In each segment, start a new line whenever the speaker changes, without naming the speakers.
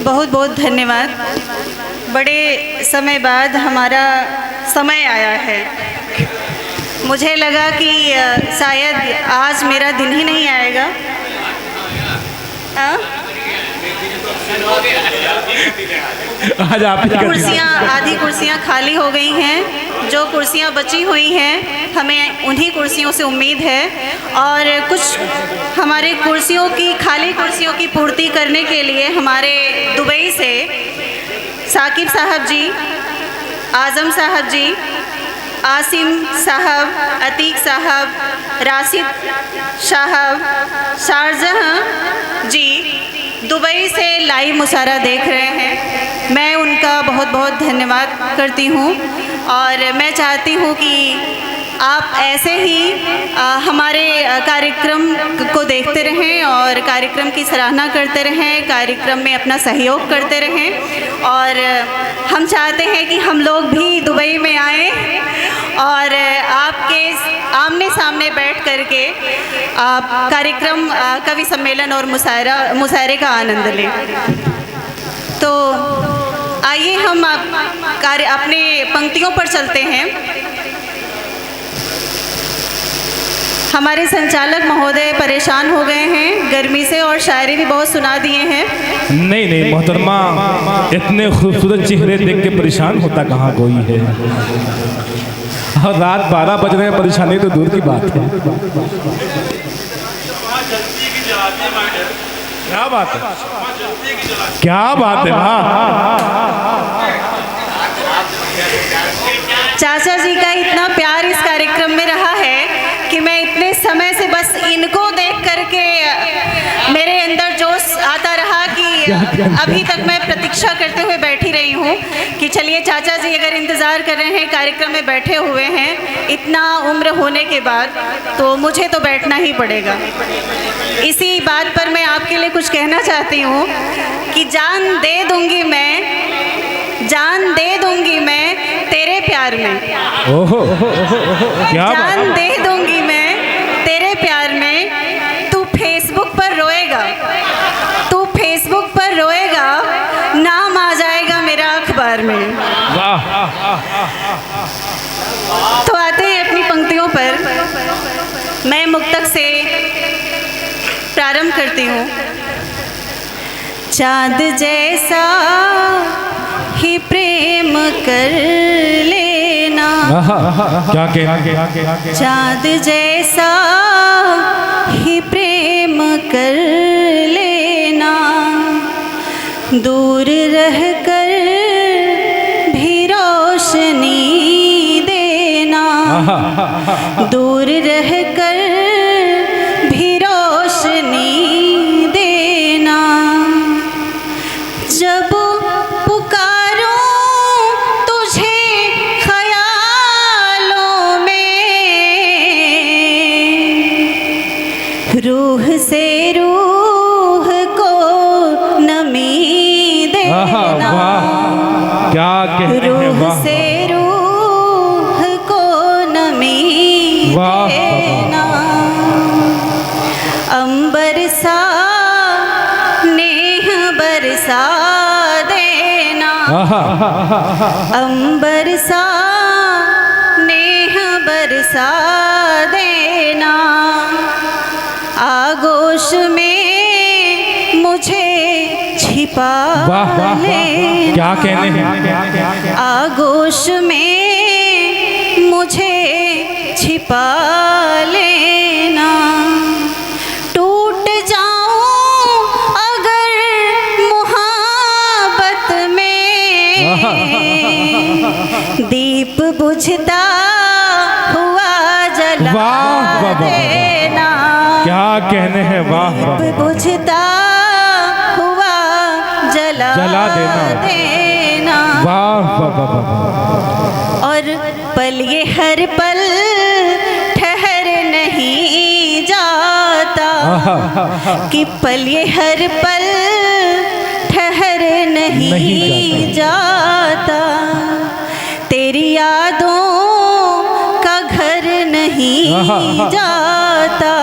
बहुत बहुत धन्यवाद। बड़े समय बाद हमारा समय आया है। मुझे लगा कि शायद आज मेरा दिन ही नहीं आएगा।
आज आप
आधी कुर्सियाँ खाली हो गई हैं। जो कुर्सियाँ बची हुई हैं हमें उन्हीं कुर्सियों से उम्मीद है, और कुछ हमारे खाली कुर्सियों की पूर्ति करने के लिए हमारे दुबई से साकिब साहब जी, आज़म साहब जी, आसिम साहब, अतीक साहब, राशिद साहब, शारजहां जी दुबई से लाइव मुशायरा देख रहे हैं। मैं उनका बहुत बहुत धन्यवाद करती हूँ, और मैं चाहती हूँ कि आप ऐसे ही हमारे कार्यक्रम को देखते रहें और कार्यक्रम की सराहना करते रहें, कार्यक्रम में अपना सहयोग करते रहें। और हम चाहते हैं कि हम लोग भी दुबई में आएँ और आपके आमने सामने बैठ करके कार्यक्रम कवि सम्मेलन और मुशायरे का आनंद लें। तो आइए हम अपने पंक्तियों पर चलते हैं। हमारे संचालक महोदय परेशान हो गए हैं गर्मी से, और शायरी भी बहुत सुना दिए हैं।
नहीं मोहतरमा, इतने खूबसूरत चेहरे देख के परेशान होता कहाँ कोई है। और रात 12 बज रहे हैं, परेशानी तो दूर की बात है। क्या बात है, क्या बात है।
चाचा जी का इतना प्यार इस कार्यक्रम में रहा है कि मैं इतने समय से बस इनको देख करके मेरे अंदर जोश आता रहा कि अभी तक मैं प्रतीक्षा करते हुए बैठी रही हूँ कि चलिए चाचा जी अगर इंतज़ार कर रहे हैं, कार्यक्रम में बैठे हुए हैं इतना उम्र होने के बाद, तो मुझे तो बैठना ही पड़ेगा। इसी बात पर मैं आपके लिए कुछ कहना चाहती हूँ कि जान दे दूँगी मैं तेरे प्यार में।
ओहो, क्या
जान दे दूंगी मैं तेरे प्यार में। तू फेसबुक पर रोएगा, नाम आ जाएगा मेरा अखबार में।
वाह।
तो आते हैं अपनी पंक्तियों पर। मैं मुक्तक से प्रारंभ करती हूँ। चाँद जैसा ही प्रेम कर लेना,
क्या कह,
चाँद जैसा ही प्रेम कर लेना, दूर रहकर भी रोशनी देना, दूर रहकर भी रोशनी देना। जब रूह से रूह को नमी देना,
क्या कहते हैं,
रूह से रूह को नमी देना। अंबर सा नेह बरसा देना, अंबर सा नेह बरसा देना। आगोश में मुझे छिपा लेना,
क्या कहने हैं,
आगोश में मुझे छिपा लेना। टूट जाऊं अगर मुहाबत में, दीप बुझता हुआ जला देना।
क्या कहने हैं, वाह।
बुझता हुआ जला देना।
वाह।
और पल ये हर पल ठहर नहीं जाता, कि पल ये हर पल ठहर नहीं जाता। तेरी यादों का घर नहीं जाता,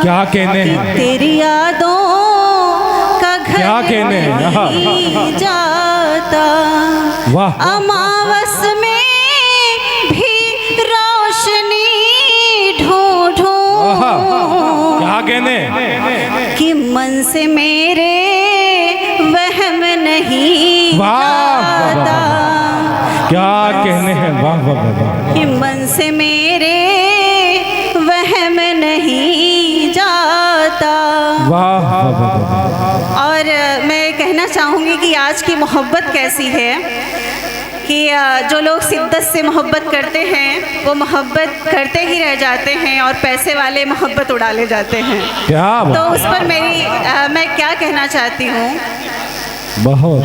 क्या कहने हैं,
तेरी यादों का घर
क्या कहने हैं, आहा।
नहीं जाता।
वाह।
अमावस में भी रोशनी ढूंढूं,
आहा, क्या कहने,
कि मन से मेरे वहम नहीं
वाह,
जाता।
क्या कहने हैं, वाह वाह वाह वाह।
कि मन से मेरे वहम नहीं जाता।
वाह वाह वाह वाह।
और मैं कहना चाहूँगी कि आज की मोहब्बत कैसी है, कि जो लोग शिद्दत से मोहब्बत करते हैं वो मोहब्बत करते ही रह जाते हैं, और पैसे वाले मोहब्बत उड़ा ले जाते हैं।
क्या
तो
बात,
उस पर मैं क्या कहना चाहती हूँ
बहुत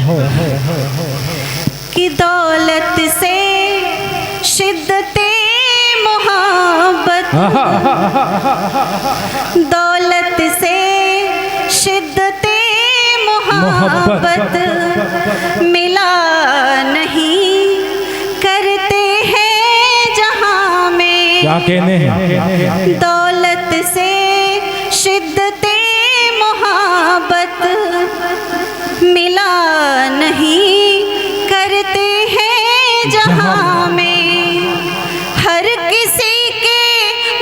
कि दौलत से शिद्दते मोहब्बत, दौलत से शिद्दते मोहब्बत मिला नहीं करते हैं जहाँ में।
क्या कहने हैं,
दौलत से शिद्दते मोहब्बत मिला नहीं करते हैं जहाँ में। हर किसी के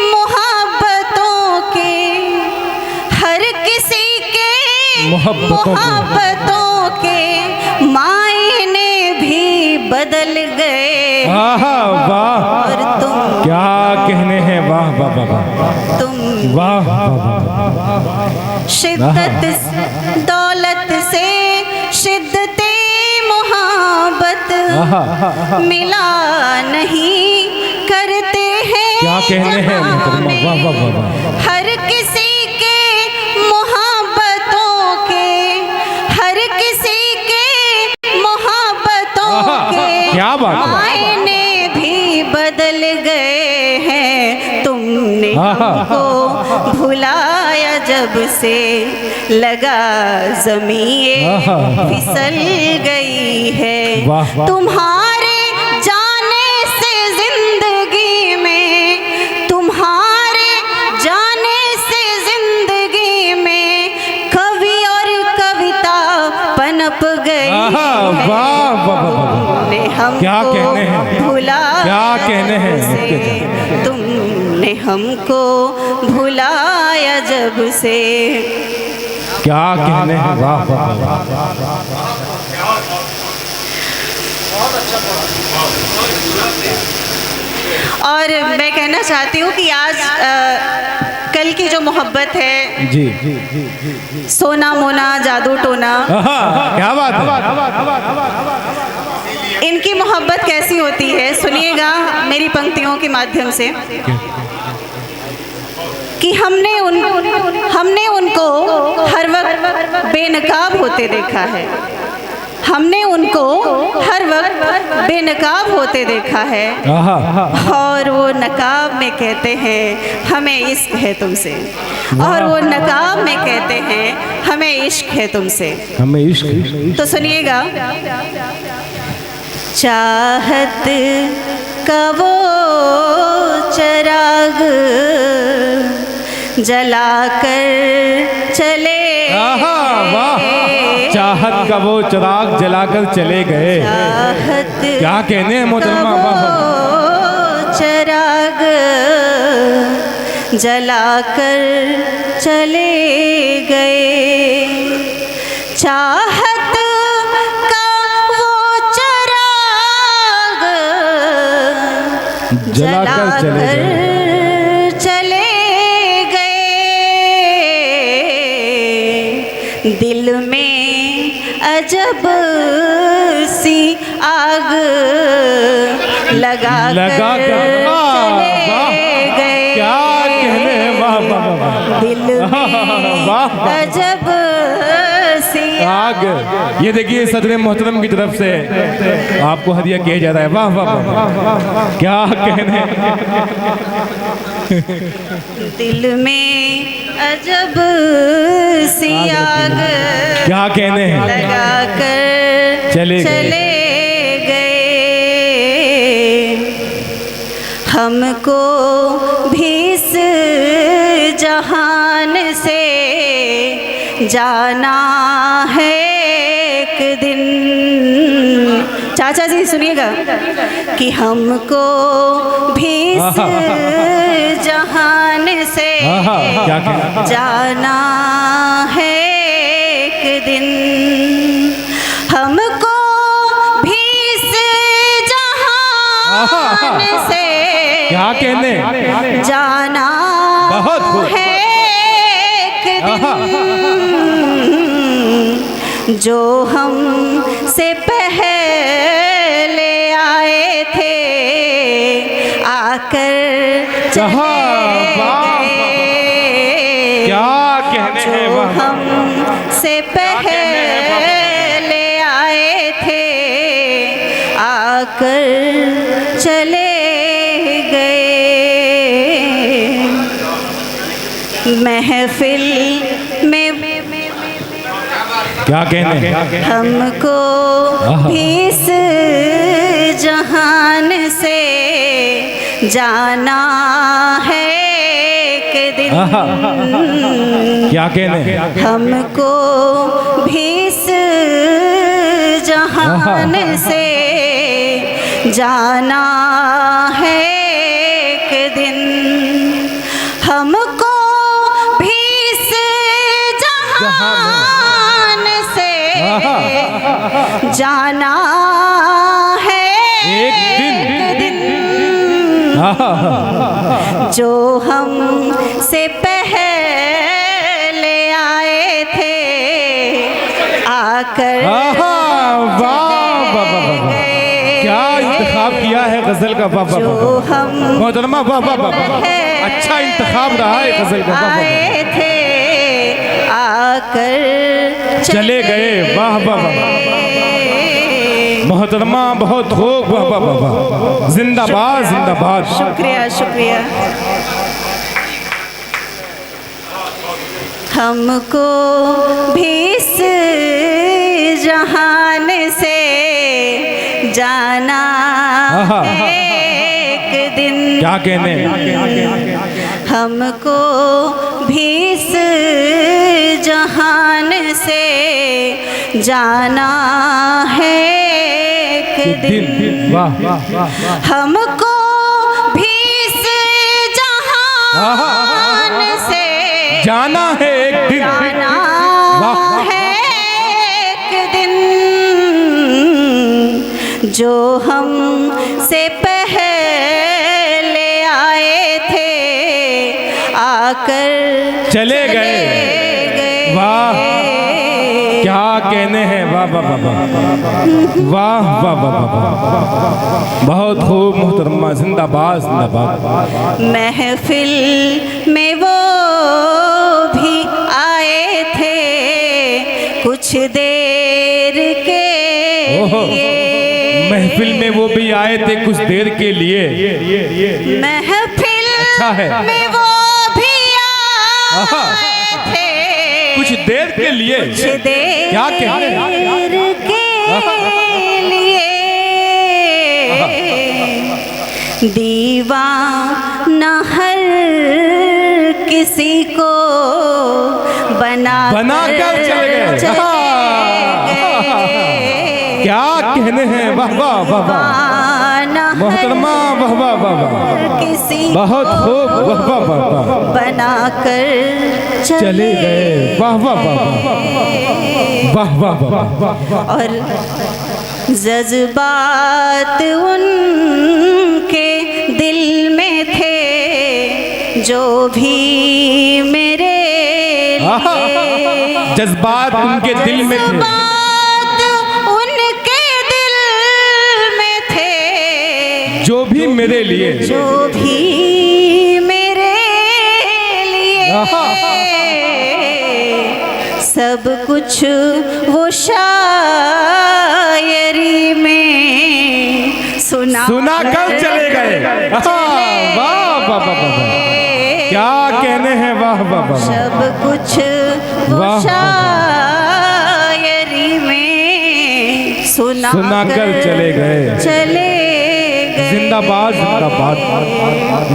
मोहब्बतों के, हर किसी के मोहब्बतों के मायने भी बदल गए।
आहा, वाह,
और तुम
क्या कहने हैं, वाह वाह वाह वाह,
तुम
वाह वाह वाह।
शिद्दत दौलत से शिद्दते मोहब्बत मिला नहीं करते हैं
क्या कहने हैं,
जहाँ में।
वाह वाह वाह वाह।
हर किसी के मोहब्बतों के, हर किसी के मोहब्बतों के
क्या बात है।
मायने भी बदल गए हैं। तुमने हमको भुलाया जब से लगा ज़मीं फिसल गई है।
वाह, वाह।
तुम्हारे जाने से जिंदगी में, तुम्हारे जाने से जिंदगी में कवि और कविता पनप गई है।
वाह वाह वाह,
तुमने हमको
क्या कहने हैं,
भुलाया
क्या कहने हैं।
जब से, तुमने हमको भुलाया जब से।
क्या कहने हैं, वाह वाह वाह।
और मैं कहना चाहती हूँ कि आज कल की जो मोहब्बत है,
जी जी जी जी,
सोना मोना जादू टोना,
क्या बात है।
इनकी मोहब्बत कैसी होती है सुनिएगा मेरी पंक्तियों के माध्यम से, कि हमने उनको हर वक्त बेनकाब होते देखा है। हमने उनको हर वक्त बेनकाब होते देखा है, और वो नकाब में कहते हैं हमें इश्क है तुमसे, और वो नकाब में कहते हैं हमें इश्क है तुमसे।
हमें इश्क,
तो सुनिएगा, चाहत का वो चिराग जलाकर चले,
चाहत का वो चिराग जलाकर चले गए। क्या कहने हैं मोहतरमा,
वो चिराग जलाकर चले गए। चाहत का वो चिराग
जलाकर
चले गए। दिल में अजब सी आग लगा कर चले गए।
क्या कहने हैं, वाह वाह वाह।
दिल में अजब सी
आग, ये देखिए सदर मोहतरम की तरफ से आपको हदिया किया जा रहा है। वाह वाह वाह, क्या कहने।
दिल में अजब सी आग
क्या कहने हैं,
लगा कर
चले
गए। हमको भी इस जहान से जाना है एक दिन। चाचा जी सुनिएगा कि हमको भी इस जहान से
क्या कहना?
जाना है एक दिन। हमको भी इस जहान से
क्या कहने?
जाना
बहुत खूब।
है एक दिन। जो हम से पहले आए थे आकर चले गए।
क्या कहने हैं?
जो हम से पहले आए थे आकर चले गए। महफिल में
क्या कहने?
हमको भी इस जहान से जाना है एक दिन।
क्या कहने?
हमको भी इस जहान से जाना है एक दिन। हमको भी इस जहान से जाना है एक दिन। जो हम से पहले आए थे आकर
क्या इंतखाब किया है गजल का? वाह वाह वाह। मोहतरमा वाह वाह वाह। अच्छा इंतखाब रहा है गजल का।
आए थे आकर
चले गए। वाह वाह वाह। मोहतरमा बहुत खूब। वाह वाह वाह। जिंदाबाद जिंदाबाद।
शुक्रिया शुक्रिया। हमको भी इस जहान से जाना एक दिन।
क्या कहने?
हमको भी इस जहान से जाना है एक दिन।
वाह वाह वाह।
हमको भी इस जहान से
जाना है एक दिन।
जाना है एक दिन। जो हम से पहले आए थे आकर
चले गए। वाह क्या कहने हैं? वाह वाह वाह वाह वाह वाह वाह। बहुत खूब मोहतरमा। जिंदाबाद जिंदाबाद।
महफिल में वो भी आए थे कुछ देर के लिए।
महफिल में वो भी आए थे कुछ देर के लिए।
महफिल
अच्छा है।
में वो भी आए थे
कुछ देर के लिए।
कुछ देर
क्या कहने?
के लिए। दीवाना हर किसी को बना
कर चले गए। क्या कहने हैं? वाह वाह वाह वाह। मोहतरमा वाह वाह वाह वाह।
किसी
बहुत खूब। वाह वाह वाह वाह।
बनाकर
चले गए। वाह वाह वाह वाह वाह वाह वाह।
और जज्बात उनके दिल में थे जो भी मेरे लिए।
जज्बात उनके दिल में थे।
उनके दिल में थे
जो भी मेरे लिए।
जो भी मेरे लिए। सब कुछ वो शायरी में सुना
कर चले गए। वाह वाह वाह वाह। क्या कहने हैं? वाह वाह वाह।
सब कुछ वो शायरी में सुना
कर चले गए।
चले गए।
जिंदाबाद जिंदाबाद।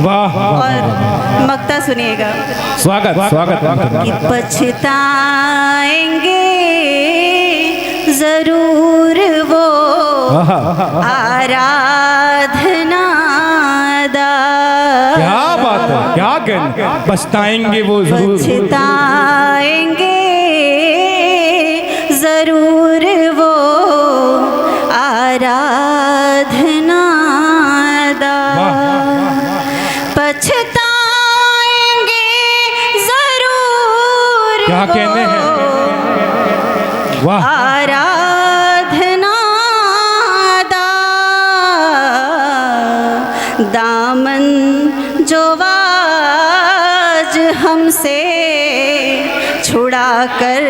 वाह
और मक्ता सुनिएगा।
स्वागत स्वागत
कि पछताएंगे जरूर वो आराधना दा।
क्या बात है, क्या कहने, पछताएंगे वो जरूर,
पछताएंगे जरूर वो आराधना दा। पछताएंगे जरूर
क्या कहने हैं, वाह
आराधना दा। दामन जो आज हमसे छुड़ा कर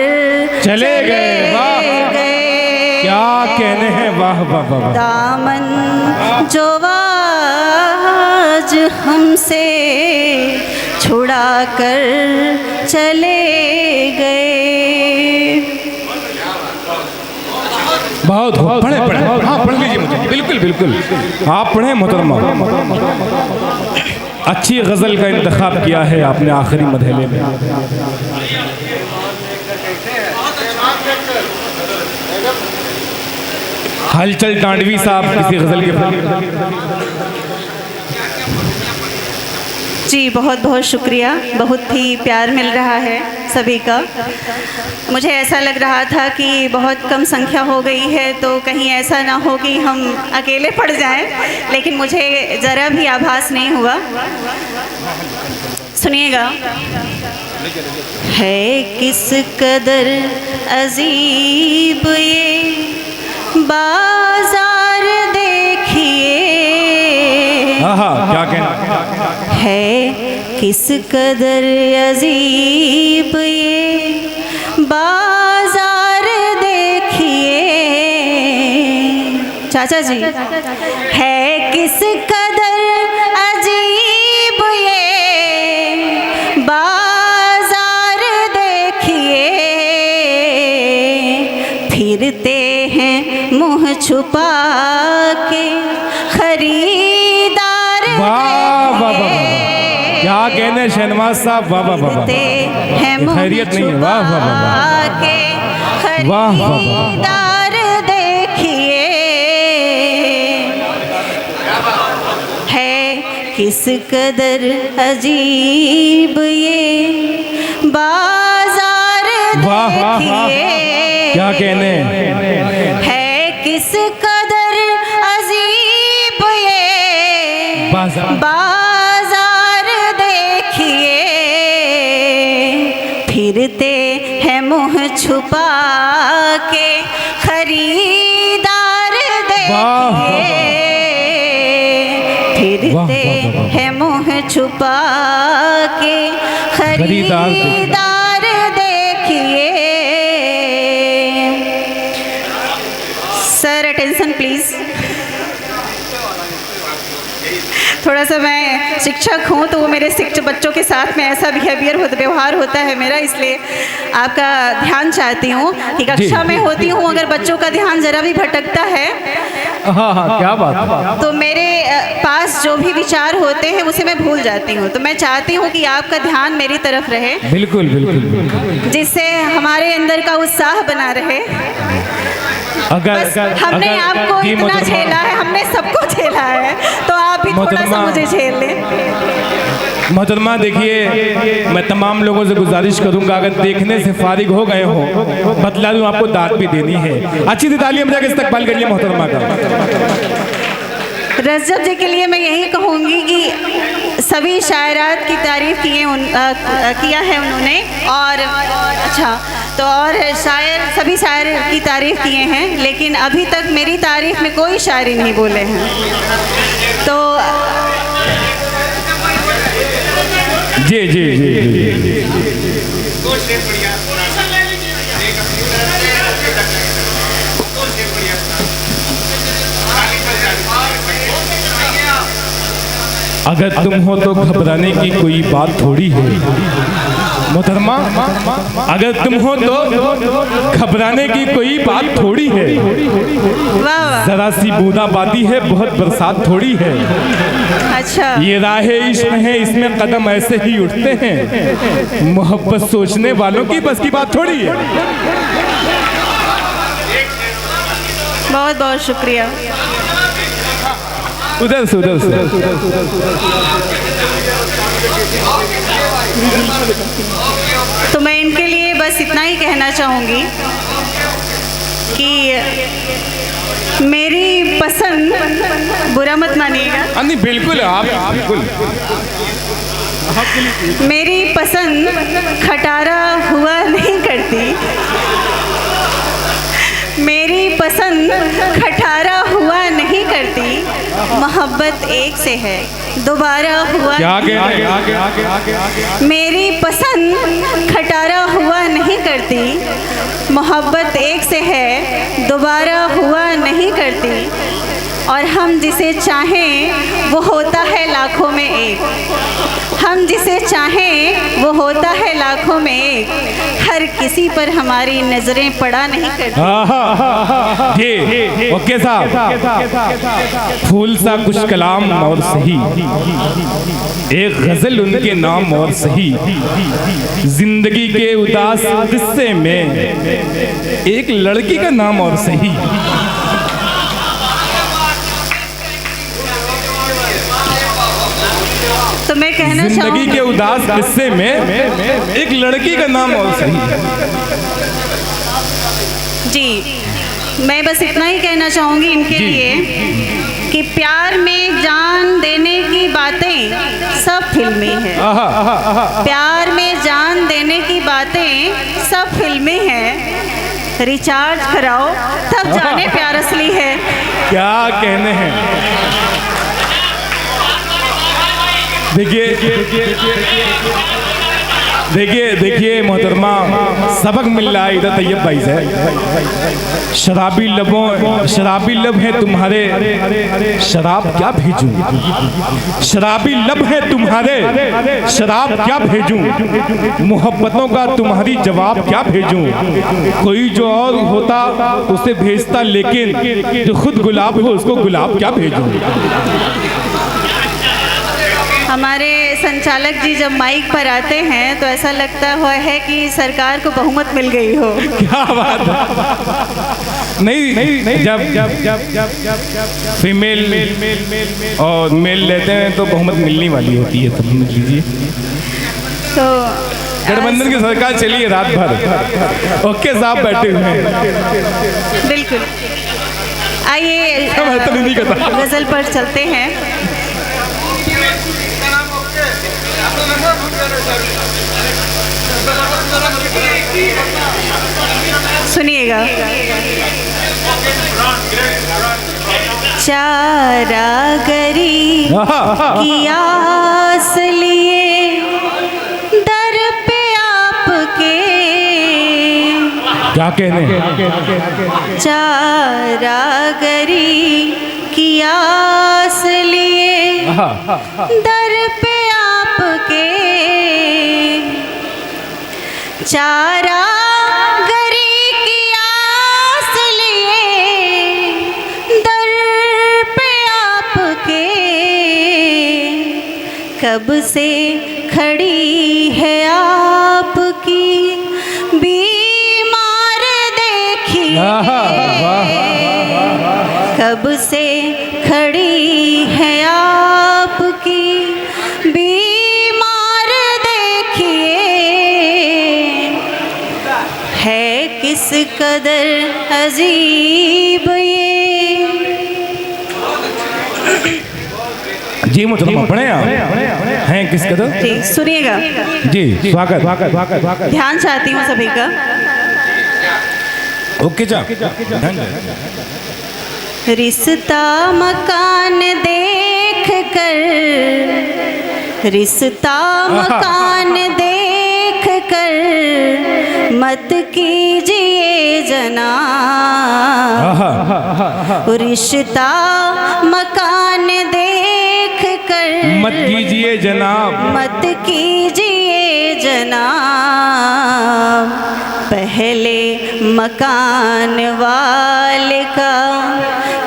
चले गए, वाह क्या कहने हैं, वाह वाह वाह।
दामन जो आज हमसे छुड़ा कर चले गए।
बहुत पढ़े पढ़े, हाँ पढ़ लीजिए मुझे, बिल्कुल बिल्कुल आप पढ़े मोहतरमा। अच्छी गज़ल का इंतखाब किया है आपने आखिरी मरहले में। हलचल टांडवी साहब किसी गज़ल के
जी बहुत बहुत शुक्रिया, बहुत ही प्यार मिल रहा है सभी का। मुझे ऐसा लग रहा था कि बहुत कम संख्या हो गई है तो कहीं ऐसा ना हो कि हम अकेले पड़ जाएं, लेकिन मुझे ज़रा भी आभास नहीं हुआ। सुनिएगा। है किस कदर अजीब ये बाजार देखिए।
क्या कहना
है किस कदर अजीब ये बाजार देखिए। चाचा जी, है किस कदर अजीब ये बाजार देखिए। फिरते हैं मुँह छुपा के खरीदार।
वाह वाह वाह, क्या कहने शहनवाज साहब, वाह वाह वाह। खैरियत नहीं है, वाह वाह वाह
के खरीदार देखिए। है किस कदर अजीब ये बाजार देखिए।
क्या कहने,
है किस कदर अजीब ये बाजार देखिए। फिरते हैं मुँह छुपा के खरीदार देखिए। फिरते हैं मुँह छुपा के खरीदार देखिए। Sir attention please. थोड़ा सा मैं शिक्षक हूँ तो वो मेरे शिक्षक बच्चों के साथ में ऐसा व्यवहार होता है मेरा, इसलिए आपका ध्यान चाहती हूँ कि कक्षा में होती हूँ, अगर बच्चों का ध्यान ज़रा भी भटकता है
हाँ क्या बात,
तो मेरे पास जो भी विचार होते हैं उसे मैं भूल जाती हूँ। तो मैं चाहती हूँ कि आपका ध्यान मेरी तरफ रहे,
बिल्कुल बिल्कुल,
जिससे हमारे अंदर का उत्साह बना रहे।
अगर
हमने आपको इतना झेला है, हमने सबको झेला है, तो आप भी थोड़ा सा मुझे झेल लें।
मोहतरमा देखिए, मैं तमाम लोगों से गुजारिश करूंगा, अगर देखने से फारिग हो गए हो, बतला दूं आपको दाद भी देनी है। अच्छी सी तालियां बजा के इस्तकबाल करिए मोहतरमा का।
रजब जी के लिए मैं यही कहूँगी कि सभी शायरात की तारीफ़ किया है उन्होंने, और अच्छा तो और शायर सभी शायर की तारीफ़ किए हैं, लेकिन अभी तक मेरी तारीफ़ में कोई शायरी नहीं बोले हैं। तो
जी जी जी जी, अगर तुम हो तो घबराने की कोई बात थोड़ी है, मोहतरमा, अगर तुम हो तो घबराने की कोई बात थोड़ी है।
वाह वाह,
जरा सी बूंदाबांदी है, बहुत बरसात थोड़ी है।
अच्छा,
ये राहे इश्क है, इसमें कदम ऐसे ही उठते हैं। मोहब्बत सोचने वालों की बस की बात थोड़ी है।
बहुत बहुत शुक्रिया।
उधर से उधर से।
तो मैं इनके लिए बस इतना ही कहना चाहूँगी कि मेरी पसंद, बुरा मत मानिएगा,
नहीं बिल्कुल, आप बिल्कुल।
मेरी पसंद खटारा हुआ नहीं करती, मेरी पसंद खटारा हुआ नहीं करती, मोहब्बत एक से है, दोबारा हुआ
क्या
नहीं करती। मेरी पसंद खटारा हुआ नहीं करती, मोहब्बत एक से है, दोबारा हुआ नहीं करती। और हम जिसे चाहें वो होता है लाखों में एक, हम जिसे चाहें वो होता है लाखों में एक, हर किसी पर हमारी नजरें पड़ा नहीं करती।
जी ओके साहब, फूल सा कुछ कलाम और सही, एक गजल उनके नाम और सही, जिंदगी के उदास किस्से में एक लड़की का नाम और सही।
तो मैं कहना
जिंदगी के उदास किस्से में एक लड़की का नाम और सही।
जी, मैं बस इतना ही कहना चाहूँगी इनके लिए कि प्यार में जान देने की बातें सब फिल्मी हैं। प्यार में जान देने की बातें सब फिल्मी हैं। रिचार्ज कराओ तब जाने प्यार असली है।
क्या कहने हैं। देखिए मोहतरमा, सबक मिल रहा है इधर तैयब भाई से। शराबी लब है तुम्हारे, शराब क्या भेजूं, शराबी लब है तुम्हारे, शराब क्या भेजूं, मोहब्बतों का तुम्हारी जवाब क्या भेजूं। कोई जो और होता उसे भेजता, लेकिन जो खुद गुलाब हो उसको गुलाब क्या भेजूं।
हमारे संचालक जी जब माइक पर आते हैं तो ऐसा लगता हुआ है कि सरकार को बहुमत मिल गई हो।
क्या बात है। नहीं, जब फीमेल और मेल लेते हैं तो बहुमत मिलने वाली होती है, तो समझ लीजिए।
तो
गठबंधन की सरकार चली है रात भर। ओके साहब बैठे हुए हैं।
बिल्कुल, आइए गजल पर चलते हैं। सुनिएगा। चारागरी की आस लिए दर पे आपके,
क्या कहने।
चारागरी की आस लिए दर पे आपके, चारा गरी की आस लिए दर पे आपके, कब से खड़ी है आपकी बीमार देखिए, कब से खड़ी है आपकी बीमार देखिए, है किस कदर अजीब ये।
जी मोहतरमा, पढ़े हैं किस कदर।
जी सुनिएगा।
जी स्वागत।
ध्यान चाहती हूँ सभी का।
ओके जा।
रिश्ता मकान देख कर, रिश्ता मकान देख कर मत कीजिए जनाब, रिश्ता मकान देख कर
मत कीजिए जनाब,
मत कीजिए जनाब, पहले मकान वाले का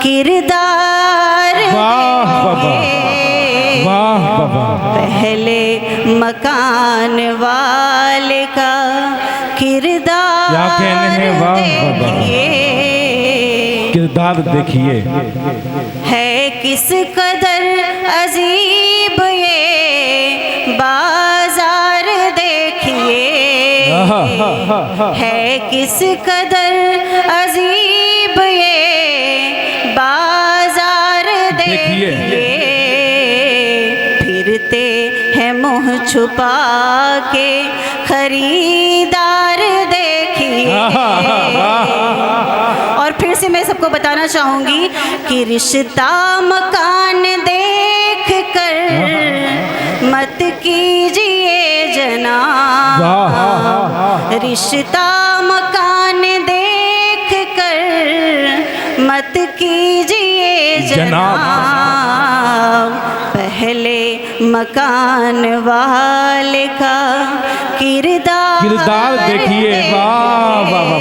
किरदार
वाह बाबा,
देखिए।
वाह बाबा,
पहले मकान वाले का किरदार
क्या कहने हैं, वाह बाबा।
देखिए।
किरदार देखिए,
है किस कदर अजीब ये बाजार देखिए। है किस कदर अजीब ये बाजार देखिए। फिरते हैं मुंह छुपा के खरीदार देखिए। और फिर से मैं सबको बताना चाहूंगी कि रिश्ता मकान देख कर मत कीजिए जनाब, रिश्ता मकान देख कर मत कीजिए जनाब। पहले मकान वाले का
किरदार देखिए। वाह वाह वाह वाह,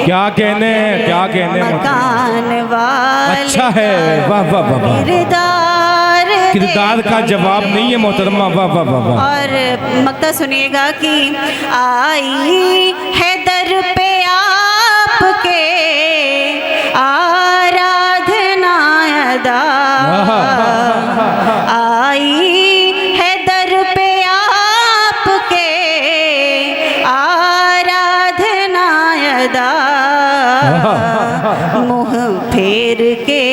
क्या कहने हैं, क्या कहने हैं।
मकान वाले
अच्छा है, वाह वाह वाह वाह। किरदार का जवाब नहीं है मोहतरमा, वाह वाह वाह वाह।
और मक्ता सुनिएगा कि आई है दर पे आपके आराधना अदा, आई है दर पे आपके आराधना अदा। मुँह फेर के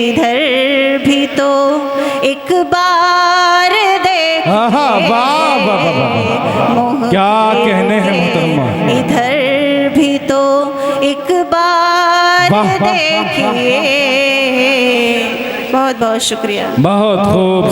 इधर भी तो एक बार देखिए।
वाह वाह वाह वाह, क्या कहने हैं मोहतरमा।
इधर भी तो एक बार
वाह, वाह, वाह,
देखिए। बहुत बहुत शुक्रिया।
बहुत खूब।